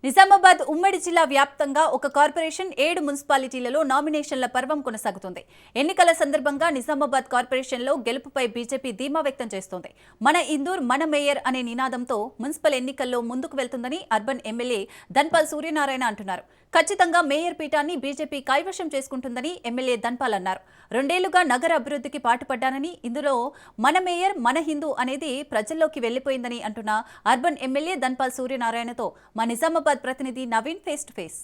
నిజామాబాద్ ఉమ్మడి జిల్లా వ్యాప్తంగా ఒక కార్పొరేషన్ 7 మున్సిపాలిటీలలో నామినేషన్ల పర్వం కొనసాగుతుంది. ఎన్నికల సందర్భంగా నిజామాబాద్ కార్పొరేషన్లో గెలుపుపై బీజేపీ ధీమా వ్యక్తం చేస్తోంది. మన ఇందూర్ మన మేయర్ అనే నినాదంతో మున్సిపల్ ఎన్నికల్లో ముందుకు వెళ్తుందని అర్బన్ ఎమ్మెల్యే ధన్పాల్ సూర్యనారాయణ అంటున్నారు. ఖచ్చితంగా మేయర్ పీఠాన్ని బీజేపీ కైవశం చేసుకుంటుందని ఎమ్మెల్యే ధన్పాల్ అన్నారు. 2 ఏళ్లుగా నగర అభివృద్ధికి పాటుపడ్డానని, ఇందులో మన మేయర్ మన హిందూ అనేది ప్రజల్లోకి వెళ్లిపోయిందని అంటున్న అర్బన్ ఎమ్మెల్యే ధన్పాల్ సూర్యనారాయణతో మా నిజామాబాద్ ప్రతినిధి Naveen face to face.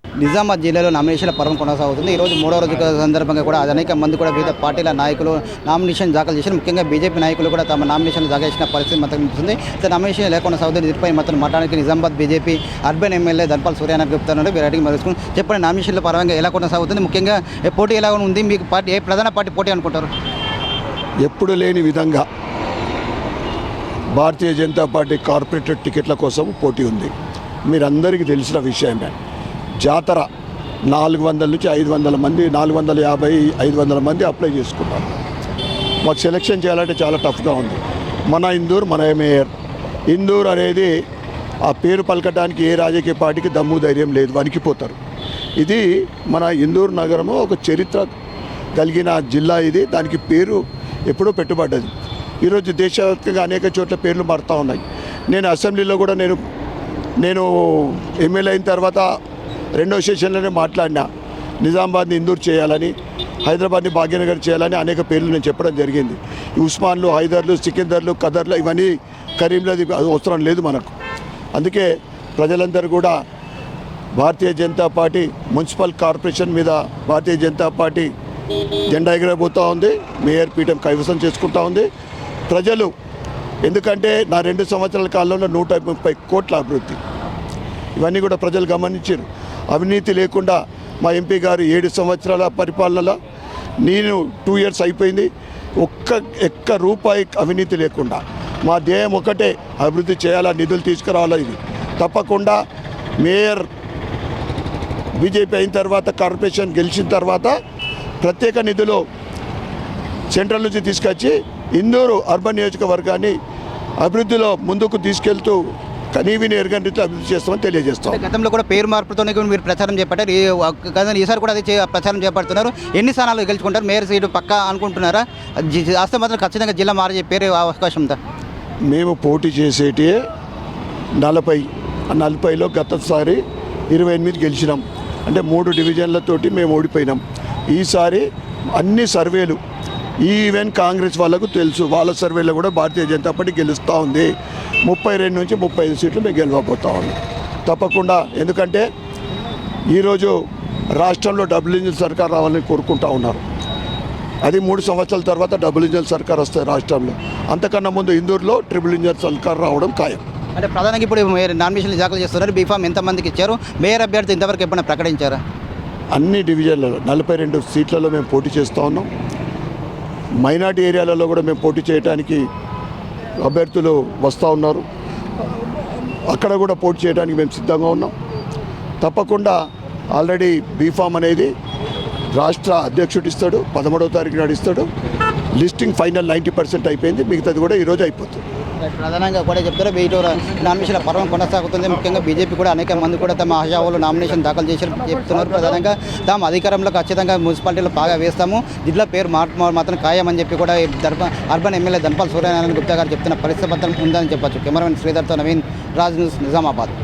Nizamabad జిల్లాలో నామినేషన్ల పర్వం కొనసాగుతుంది. ఈరోజు 3వ రోజు సందర్భంగా కూడా అనేక మంది కూడా వివిధ పార్టీల నాయకులు నామినేషన్ దాఖలు చేశారు. ముఖ్యంగా బీజేపీ నాయకులు కూడా తమ నామినేషన్లు దాఖలు చేసిన పరిస్థితి మాత్రం ఉంటుంది. నామినేషన్ ఎలా కొనసాగుతుంది దీనిపై మాత్రం మాట్లాడడానికి Nizamabad BJP urban MLA Dhanpal Suryanarayana చెప్తున్నారు. వీరికి మరుచుకుని చెప్పండి, నామినేషన్ల పరంగా ఎలా కొనసాగుతుంది, ముఖ్యంగా పోటీ ఎలా ఉంది, మీకు పార్టీ ఏ ప్రధాన పార్టీ పోటీ అనుకుంటారు? ఎప్పుడు లేని విధంగా భారతీయ జనతా పార్టీ కార్పొరేటర్ టికెట్ల కోసం పోటీ ఉంది. మీరందరికీ తెలిసిన విషయమే. జాతర 400 నుంచి 500 మంది, 450, 500 మంది అప్లై చేసుకున్నారు. మాకు సెలెక్షన్ చేయాలంటే చాలా టఫ్గా ఉంది. మన ఇందూర్ మన మేయర్. ఇందూర్ అనేది ఆ పేరు పలకటానికి ఏ రాజకీయ పార్టీకి దమ్ము ధైర్యం లేదు, వణికిపోతారు. ఇది మన ఇందూర్ నగరము ఒక చరిత్ర కలిగిన జిల్లా. ఇది దానికి పేరు ఎప్పుడూ పెట్టుబడ్డది. ఈరోజు దేశవ్యాప్తంగా అనేక చోట్ల పేర్లు మారుతూ ఉన్నాయి. నేను అసెంబ్లీలో కూడా నేను ఎమ్మెల్యే అయిన తర్వాత 2వ సెషన్లోనే మాట్లాడినా. నిజామాబాద్ని ఇందూర్ చేయాలని, హైదరాబాద్ని భాగ్యనగర్ చేయాలని అనేక పేర్లు నేను చెప్పడం జరిగింది. ఉస్మాన్లు, హైదర్లు, సికిందర్లు, కదర్లు ఇవన్నీ కరీంలది అవసరం లేదు మనకు. అందుకే ప్రజలందరూ కూడా Bharatiya Janata party municipal corporation మీద భారతీయ జనతా పార్టీ జెండా ఎగరబోతూ ఉంది. మేయర్ పీఠం కైవసం చేసుకుంటూ ఉంది. ప్రజలు ఎందుకంటే నా 2 సంవత్సరాల కాలంలో 130 కోట్ల అభివృద్ధి, ఇవన్నీ కూడా ప్రజలు గమనించారు. అవినీతి లేకుండా మా ఎంపీ గారు 7 సంవత్సరాల పరిపాలనలో, నేను 2 ఇయర్స్ అయిపోయింది, ఒక్క రూపాయి అవినీతి లేకుండా. మా ధ్యేయం ఒకటే, అభివృద్ధి చేయాలా, నిధులు తీసుకురావాలా. ఇది తప్పకుండా మేయర్ బీజేపీ అయిన తర్వాత, కార్పొరేషన్ గెలిచిన తర్వాత ప్రత్యేక నిధులు సెంట్రల్ నుంచి తీసుకొచ్చి ఇందూరు అర్బన్ నియోజకవర్గాన్ని అభివృద్ధిలో ముందుకు తీసుకెళ్తూ కనీవిని ఎరగని రీతిలో అభివృద్ధి చేస్తామని తెలియజేస్తాం. గతంలో కూడా పేరు మార్పుతోనే మీరు ప్రచారం చేపట్టారు. ఈసారి కూడా అదే ప్రచారం చేపడుతున్నారు. ఎన్ని స్థానాలు గెలుచుకుంటారు? మేయర్ సీటు పక్కా అనుకుంటున్నారా? వస్తే మాత్రం ఖచ్చితంగా జిల్లా మారే పేరు అవకాశం ఉందా? మేము పోటీ చేసేటి 40లో గతసారి 28 గెలిచినాం. అంటే 3 డివిజన్లతోటి మేము ఓడిపోయినాం. ఈసారి అన్ని సర్వేలు ఈవెన్ కాంగ్రెస్ వాళ్ళకు తెలుసు, వాళ్ళ సర్వేలో కూడా భారతీయ జనతా పార్టీ గెలుస్తూ ఉంది. 32 నుంచి 35 సీట్లు మేము గెలవబోతా ఉన్నాం తప్పకుండా. ఎందుకంటే ఈరోజు రాష్ట్రంలో డబుల్ ఇంజిన్ సర్కార్ రావాలని కోరుకుంటూ ఉన్నారు. అది 3 సంవత్సరాల తర్వాత డబుల్ ఇంజిన్ సర్కార్ వస్తుంది రాష్ట్రంలో. అంతకన్నా ముందు ఇందూరులో ట్రిపుల్ ఇంజిన్ సర్కార్ రావడం ఖాయం. అంటే ప్రధానంగా ఇప్పుడు నామినేషన్లు దాఖలు చేస్తున్నారు. బీఫామ్ ఎంతమందికి ఇచ్చారు? మేయర్ అభ్యర్థి ఇంతవరకు ఎప్పుడైనా ప్రకటించారా? అన్ని డివిజన్లలో 42 సీట్లలో మేము పోటీ చేస్తూ ఉన్నాం. మైనార్టీ ఏరియాలలో కూడా మేము పోటీ చేయడానికి అభ్యర్థులు వస్తూ ఉన్నారు. అక్కడ కూడా పోటీ చేయడానికి మేము సిద్ధంగా ఉన్నాం. తప్పకుండా ఆల్రెడీ బీఫామ్ అనేది రాష్ట్ర అధ్యక్షుడు ఇస్తాడు, 13వ తారీఖు నాడు ఇస్తాడు. లిస్టింగ్ ఫైనల్ 90% అయిపోయింది. మిగతాది కూడా ఈరోజు అయిపోతుంది. ప్రధానంగా కూడా చెప్తారు, వీటి నామినేషన్ల పర్వం కొనసాగుతుంది. ముఖ్యంగా బీజేపీ కూడా అనేక మంది కూడా తమ ఆశావులు నామినేషన్ దాఖలు చేసి చెప్తున్నారు. ప్రధానంగా తాము అధికారంలో ఖచ్చితంగా మున్సిపాలిటీలో బాగా వేస్తాము, జిల్లా పేరు మాత్రం ఖాయమని చెప్పి కూడా అర్బన్ ఎమ్మెల్యే ధన్పాల్ సూర్యనారాయణ గుప్తా గారు చెప్తున్న పరిస్థితి ఉందని చెప్పొచ్చు. కెమెరామెన్ శ్రీధర్తో నవీన్, రాజ్ న్యూస్, నిజామాబాద్.